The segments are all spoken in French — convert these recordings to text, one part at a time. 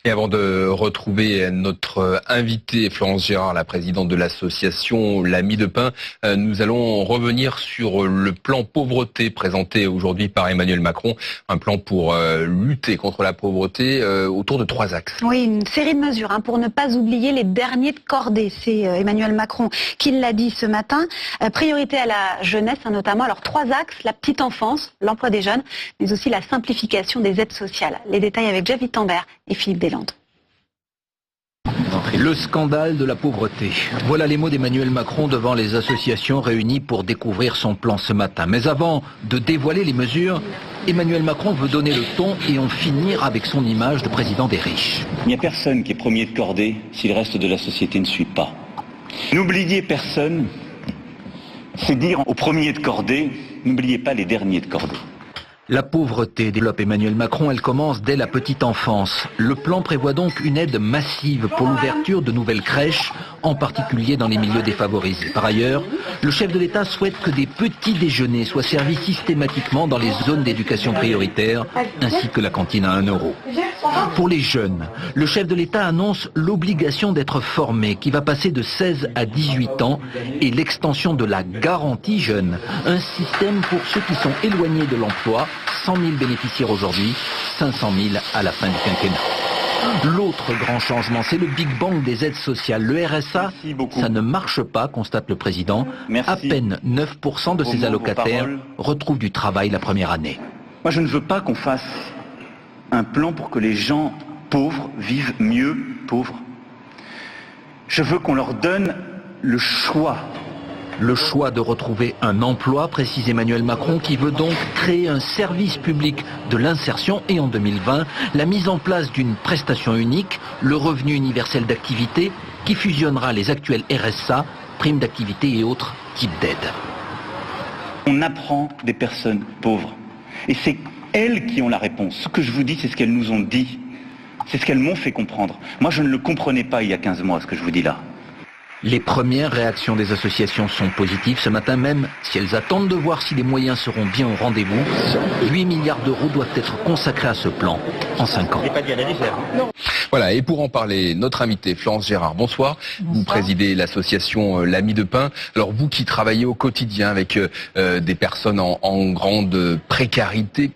Et avant de retrouver notre invitée Florence Gérard, la présidente de l'association L'Ami de Pin, nous allons revenir sur le plan pauvreté présenté aujourd'hui par Emmanuel Macron. Un plan pour lutter contre la pauvreté autour de 3 axes. Oui, une série de mesures pour ne pas oublier les derniers de cordée. C'est Emmanuel Macron qui l'a dit ce matin. Priorité à la jeunesse notamment. Alors 3 axes, la petite enfance, l'emploi des jeunes, mais aussi la simplification des aides sociales. Les détails avec Jeff Wittenberg et Philippe Deslandes. Le scandale de la pauvreté. Voilà les mots d'Emmanuel Macron devant les associations réunies pour découvrir son plan ce matin. Mais avant de dévoiler les mesures, Emmanuel Macron veut donner le ton et en finir avec son image de président des riches. Il n'y a personne qui est premier de cordée si le reste de la société ne suit pas. N'oubliez personne, c'est dire aux premiers de cordée, n'oubliez pas les derniers de cordée. La pauvreté, développe Emmanuel Macron, elle commence dès la petite enfance. Le plan prévoit donc une aide massive pour l'ouverture de nouvelles crèches, en particulier dans les milieux défavorisés. Par ailleurs, le chef de l'État souhaite que des petits déjeuners soient servis systématiquement dans les zones d'éducation prioritaire, ainsi que la cantine à 1 €. Pour les jeunes, le chef de l'État annonce l'obligation d'être formé, qui va passer de 16 à 18 ans, et l'extension de la garantie jeune, un système pour ceux qui sont éloignés de l'emploi. 100 000 bénéficiaires aujourd'hui, 500 000 à la fin du quinquennat. L'autre grand changement, c'est le Big Bang des aides sociales. Le RSA, ça ne marche pas, constate le président. À peine 9% de ses allocataires retrouvent du travail la première année. Moi, je ne veux pas qu'on fasse un plan pour que les gens pauvres vivent mieux pauvres. Je veux qu'on leur donne le choix. Le choix de retrouver un emploi, précise Emmanuel Macron, qui veut donc créer un service public de l'insertion et en 2020, la mise en place d'une prestation unique, le revenu universel d'activité, qui fusionnera les actuels RSA, primes d'activité et autres types d'aides. On apprend des personnes pauvres et c'est elles qui ont la réponse. Ce que je vous dis, c'est ce qu'elles nous ont dit. C'est ce qu'elles m'ont fait comprendre. Moi, je ne le comprenais pas il y a 15 mois, ce que je vous dis là. Les premières réactions des associations sont positives ce matin, même si elles attendent de voir si les moyens seront bien au rendez-vous. 8 milliards d'euros doivent être consacrés à ce plan en 5 ans. Voilà, et pour en parler, notre invitée Florence Gérard, bonsoir. Vous présidez l'association L'Ami de Pin. Alors vous qui travaillez au quotidien avec des personnes en grande précarité,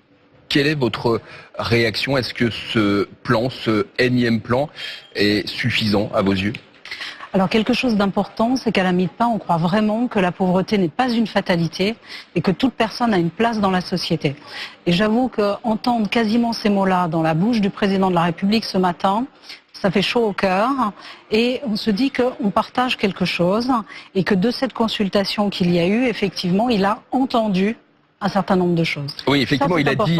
quelle est votre réaction? Est-ce que ce plan, ce énième plan, est suffisant à vos yeux? Alors quelque chose d'important, c'est qu'à l'Ami de Pin, on croit vraiment que la pauvreté n'est pas une fatalité et que toute personne a une place dans la société. Et j'avoue qu'entendre quasiment ces mots-là dans la bouche du président de la République ce matin, ça fait chaud au cœur et on se dit qu'on partage quelque chose et que de cette consultation qu'il y a eu, effectivement, il a entendu un certain nombre de choses. Oui, effectivement, ça, il a dit...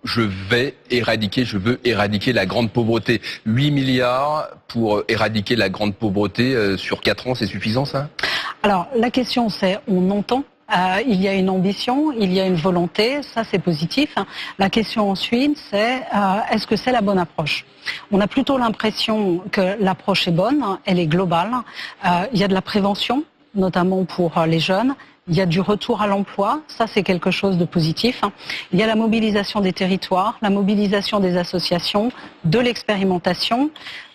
je veux éradiquer la grande pauvreté. 8 milliards pour éradiquer la grande pauvreté sur 4 ans, c'est suffisant ça? Alors la question c'est, on entend, il y a une ambition, il y a une volonté, ça c'est positif. La question ensuite c'est, est-ce que c'est la bonne approche? On a plutôt l'impression que l'approche est bonne, elle est globale. Il y a de la prévention, notamment pour les jeunes. Il y a du retour à l'emploi, ça c'est quelque chose de positif. Il y a la mobilisation des territoires, la mobilisation des associations, de l'expérimentation.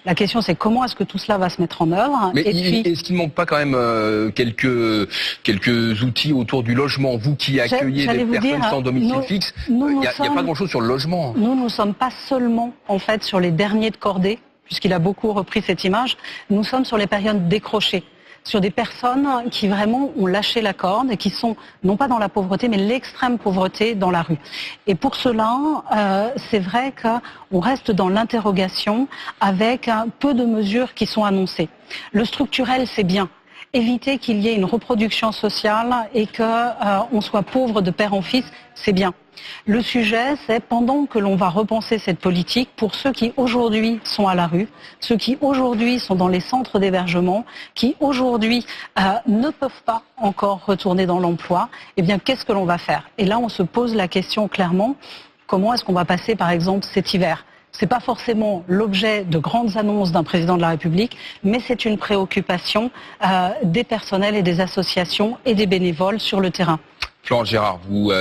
La question c'est comment est-ce que tout cela va se mettre en œuvre? Mais est-ce qu'il ne manque pas quand même quelques outils autour du logement? Vous qui accueillez des personnes sans domicile fixe, il n'y a pas grand-chose sur le logement. Nous ne sommes pas seulement en fait sur les derniers de cordée, puisqu'il a beaucoup repris cette image, nous sommes sur les périodes décrochées. Sur des personnes qui vraiment ont lâché la corde et qui sont non pas dans la pauvreté mais l'extrême pauvreté dans la rue. Et pour cela, c'est vrai qu'on reste dans l'interrogation avec peu de mesures qui sont annoncées. Le structurel, c'est bien. Éviter qu'il y ait une reproduction sociale et qu'on soit pauvre de père en fils, c'est bien. Le sujet, c'est pendant que l'on va repenser cette politique, pour ceux qui aujourd'hui sont à la rue, ceux qui aujourd'hui sont dans les centres d'hébergement, qui aujourd'hui ne peuvent pas encore retourner dans l'emploi, eh bien qu'est-ce que l'on va faire? Et là, on se pose la question clairement, comment est-ce qu'on va passer par exemple cet hiver? Ce n'est pas forcément l'objet de grandes annonces d'un président de la République, mais c'est une préoccupation des personnels et des associations et des bénévoles sur le terrain. Florence Gérard, vous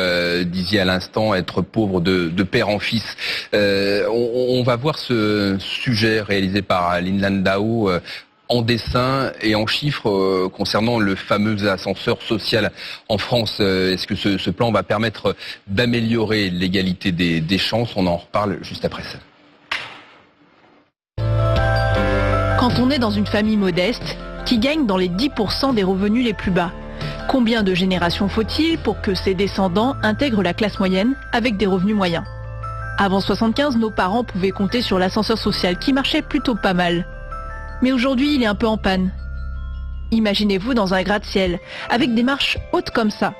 disiez à l'instant être pauvre de père en fils. On va voir ce sujet réalisé par Lynn Landau en dessin et en chiffres concernant le fameux ascenseur social en France. Est-ce que ce plan va permettre d'améliorer l'égalité des chances? On en reparle juste après ça. Quand on est dans une famille modeste, qui gagne dans les 10% des revenus les plus bas, combien de générations faut-il pour que ses descendants intègrent la classe moyenne avec des revenus moyens? Avant 75, nos parents pouvaient compter sur l'ascenseur social qui marchait plutôt pas mal. Mais aujourd'hui, il est un peu en panne. Imaginez-vous dans un gratte-ciel, avec des marches hautes comme ça.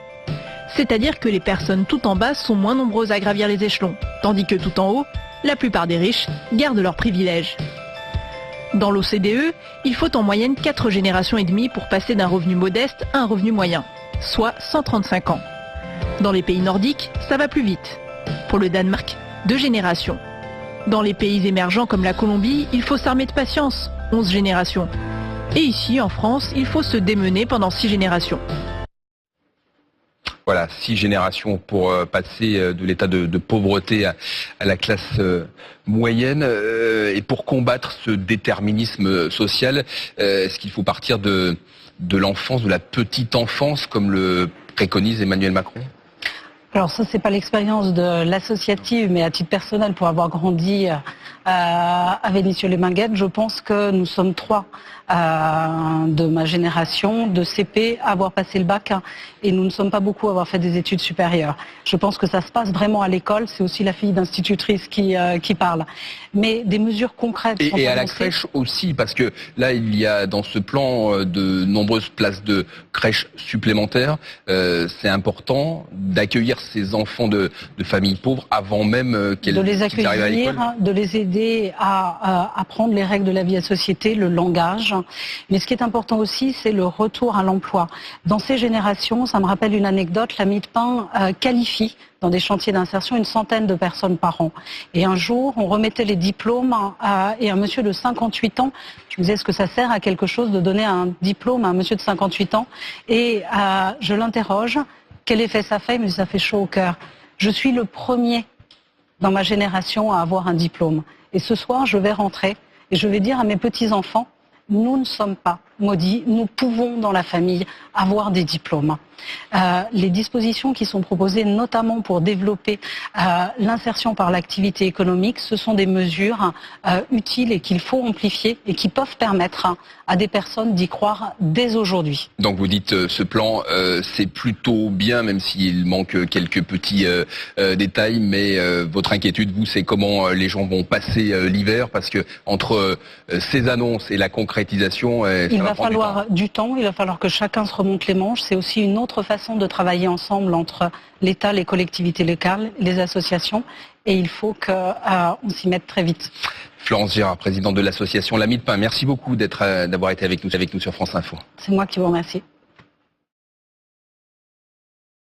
C'est-à-dire que les personnes tout en bas sont moins nombreuses à gravir les échelons, tandis que tout en haut, la plupart des riches gardent leurs privilèges. Dans l'OCDE, il faut en moyenne 4 générations et demie pour passer d'un revenu modeste à un revenu moyen, soit 135 ans. Dans les pays nordiques, ça va plus vite. Pour le Danemark, 2 générations. Dans les pays émergents comme la Colombie, il faut s'armer de patience, 11 générations. Et ici, en France, il faut se démener pendant 6 générations. Voilà, 6 générations pour passer de l'état de pauvreté à la classe moyenne. Et pour combattre ce déterminisme social, est-ce qu'il faut partir de l'enfance, de la petite enfance, comme le préconise Emmanuel Macron ? Alors ça, c'est pas l'expérience de l'associative, mais à titre personnel, pour avoir grandi à Vénissieux-les-Minguettes, je pense que nous sommes 3 de ma génération, de CP, à avoir passé le bac, et nous ne sommes pas beaucoup à avoir fait des études supérieures. Je pense que ça se passe vraiment à l'école, c'est aussi la fille d'institutrice qui parle. Mais des mesures concrètes sont et à la crèche aussi, parce que là, il y a dans ce plan de nombreuses places de crèche supplémentaires. C'est important d'accueillir ces enfants de familles pauvres avant même qu'ils arrivent à l'école. De les aider à apprendre les règles de la vie à société, le langage. Mais ce qui est important aussi, c'est le retour à l'emploi. Dans ces générations, ça me rappelle une anecdote, la Mie de Pain qualifie dans des chantiers d'insertion une centaine de personnes par an. Et un jour, on remettait les diplômes et un monsieur de 58 ans, je me disais, est-ce que ça sert à quelque chose de donner un diplôme à un monsieur de 58 ans? Et je l'interroge, quel effet ça fait? Mais ça fait chaud au cœur. Je suis le premier dans ma génération à avoir un diplôme. Et ce soir, je vais rentrer et je vais dire à mes petits-enfants, nous ne sommes pas maudits, nous pouvons dans la famille avoir des diplômes. Les dispositions qui sont proposées notamment pour développer l'insertion par l'activité économique, ce sont des mesures utiles et qu'il faut amplifier et qui peuvent permettre à des personnes d'y croire dès aujourd'hui. Donc vous dites ce plan c'est plutôt bien, même s'il manque quelques petits détails, mais votre inquiétude, vous, c'est comment les gens vont passer l'hiver, parce que entre ces annonces et la concrétisation, il va falloir du temps, il va falloir que chacun se remonte les manches. C'est aussi une autre façon de travailler ensemble entre l'État, les collectivités locales, les associations, et il faut qu'on s'y mette très vite. Florence Gérard, présidente de l'association La Mie de Pain, merci beaucoup d'avoir été avec nous sur France Info. C'est moi qui vous remercie.